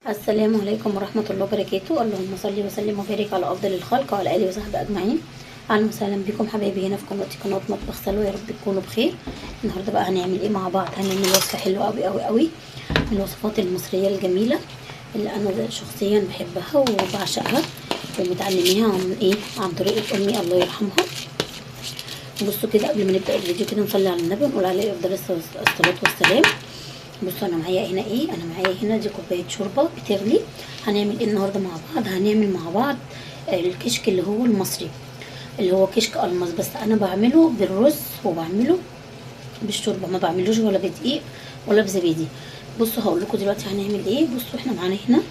السلام عليكم ورحمة الله وبركاته. اللهم صل وسلم وبارك على أفضل الخلق وعلى آله وصحبه أجمعين. أهلا وسهلا بكم حبايبي هنا في قناتي، قناة مطبخ سلوى. يا رب تكونوا بخير. النهارده بقى هنعمل ايه مع بعض؟ هنعمل وصفة حلوة قوي قوي قوي من الوصفات المصرية الجميلة اللي أنا شخصيا بحبها وبعشقها ومتعلميها عن طريقة أمي الله يرحمها. بصوا كده قبل ما نبدأ الفيديو كده نصلي على النبي ونقول عليه أفضل الصلاة والسلام. بصوا انا معايا هنا انا معايا هنا دي كوبايه شوربه بتغلي. هنعمل ايه النهارده مع بعض؟ هنعمل مع بعض الكشك اللي هو المصري، اللي هو كشك المص، بس انا بعمله بالرز وبعمله بالشوربه، ما بعملوش ولا بدقيق ولا بزبادي. بصوا هقول لكم دلوقتي هنعمل ايه. بصوا احنا معانا هنا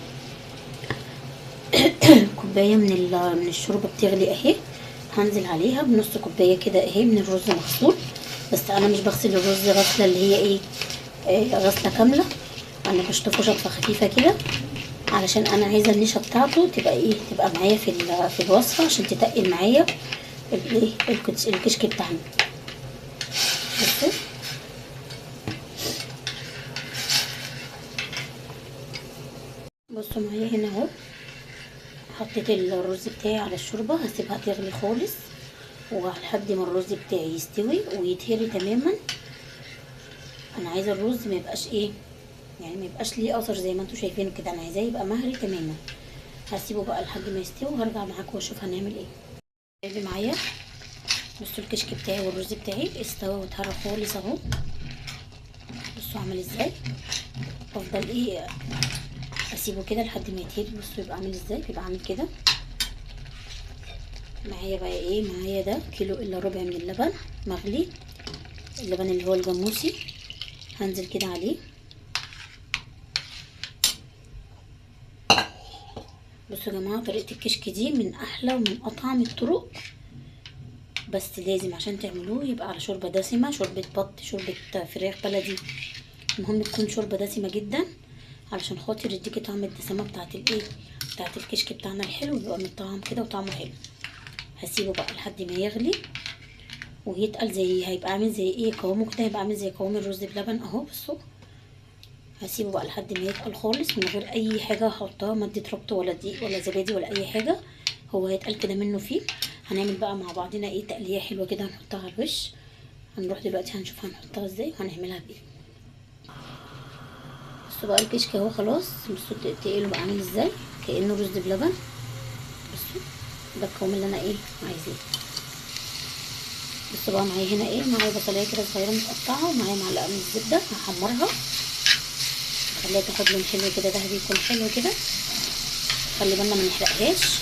كوبايه من الشوربه بتغلي اهي، هنزل عليها بنص كوبايه كده اهي من الرز مغسول. بس انا مش بغسل الرز غسله اللي هي غسله كامله، انا بشطفه شطفه خفيفه كده علشان انا عايزه النشا بتاعته تبقى معايا في الوصفه عشان تتقل معايا الكشك بتاعنا. بصوا معايا هنا اهو، حطيت الرز بتاعي على الشوربه، هسيبها تغلي خالص ولحد ما الرز بتاعي يستوي ويتهري تماما. انا عايزه الرز ما يبقاش يعني ما يبقاش ليه اثر زي ما انتم شايفينه كده، انا عايزاه يبقى مهري تماما. هسيبه بقى لحد ما يستوي وهرجع معاكم واشوف هنعمل ايه. اللي معايا بصوا الكشك بتاعي والرز بتاعي استوى واتهرى خالص اهو. بصوا عامل ازاي، افضل اسيبه كده لحد ما يتهري. بصوا يبقى عامل ازاي، بيبقى عامل كده. معايا بقى معايا ده كيلو الا ربع من اللبن مغلي، اللبن اللي هو الجاموسي، هنزل كده عليه. بصوا يا جماعه طريقه الكشك دي من احلى ومن اطعم الطرق، بس لازم عشان تعملوه يبقى على شوربه دسمه، شوربه بط، شوربه فراخ بلدي، المهم تكون شوربه دسمه جدا علشان خاطر يديكي طعم الدسمه بتاعت الكشك بتاعنا الحلو، بيبقى متطعم كده وطعمه حلو. هسيبه بقى لحد ما يغلي ويتقل، هيبقى عامل زي قوامه كده، هيبقى عامل زي قوام الرز بلبن اهو. بصوا هسيبه بقى لحد ما يتقل خالص من غير اي حاجه احطها ماده ربط ولا دقيق ولا زبادي ولا اي حاجه، هو هيتقل كده منه فيه. هنعمل بقى مع بعضنا تقليه حلوه كده، هنحطها على الوش. هنروح دلوقتي هنشوف هنحطها ازاي وهنعملها بايه. بصوا بقى الكشك اهو خلاص. بصوا تقله بقى عامل ازاي، كانه رز بلبن. بصوا ده القوام اللي انا عايزاه. بصوا بقى معايا هنا معايا بصلايه كده صغيره متقطعه، ومعايا معلقه من الزبده هحمرها، خليها تاخد لون حلو كده ذهبي يكون حلو كده. خلي بالنا ما نحرقهاش.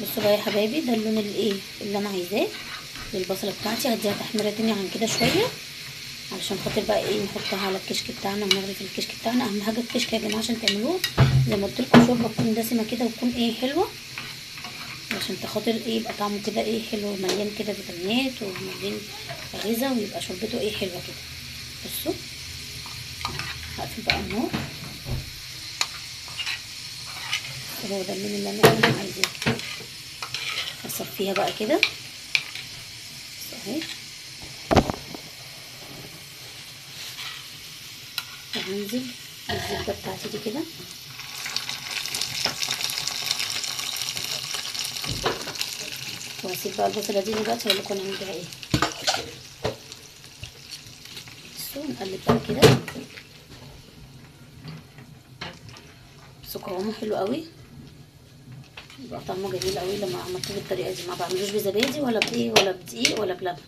بصوا بقى يا حبايبي ده اللون اللي انا عايزاه للبصله بتاعتي. هديها تحميره تانية عن كده شويه علشان خاطر بقى نحطها على الكشك بتاعنا ونغرف الكشك بتاعنا. اهم حاجه الكشك يا جماعه عشان تعملوه زي ما قلت لكم شوربه تكون دسمه كده وتكون حلوه، عشان خاطر يبقى طعمه كده حلو، مليان كده فيتامينات ومليان غذاء، ويبقى شوربته حلوه كده. بصوا هقفل بقى النار. هو ده اللون اللي انا عايزاه. هصفيها بقى كده اهي، وهنزل بالزبده بتاعتي دي كده. وهسيب بقى البصله دي دلوقتي هقول لكم نعمل بيها بصوا نقلب بقى كده. بصوا قوامه حلو قوي، يبقى طعمه جميل قوي لما عملته بالطريقه دي. ما بعملوش بزبادي ولا ولا بدقيق ولا بلبن.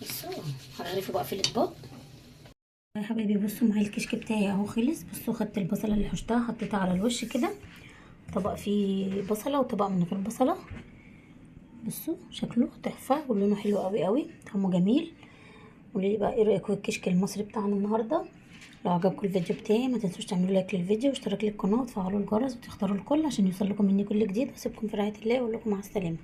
بصوا هغرفه بقى في الاطباق يا حبايبي. بصوا معايا الكشك بتاعي اهو خلص. بصوا خدت البصله اللي حشتها حطيتها على الوش كده، طبق فيه بصله وطبق من غير بصله. بصوا شكله تحفه ولونه حلو قوي قوي، طعمه جميل. قولي لي بقى ايه رايكم في الكشك المصري بتاعنا النهارده. لو عجبكم الفيديو بتاعي ما تنسوش تعملوا لايك للفيديو واشتراك للقناه وتفعلوا الجرس وتختاروا الكل عشان يوصل لكم مني كل جديد. واسيبكم في رعايه الله واقول لكم مع السلامه.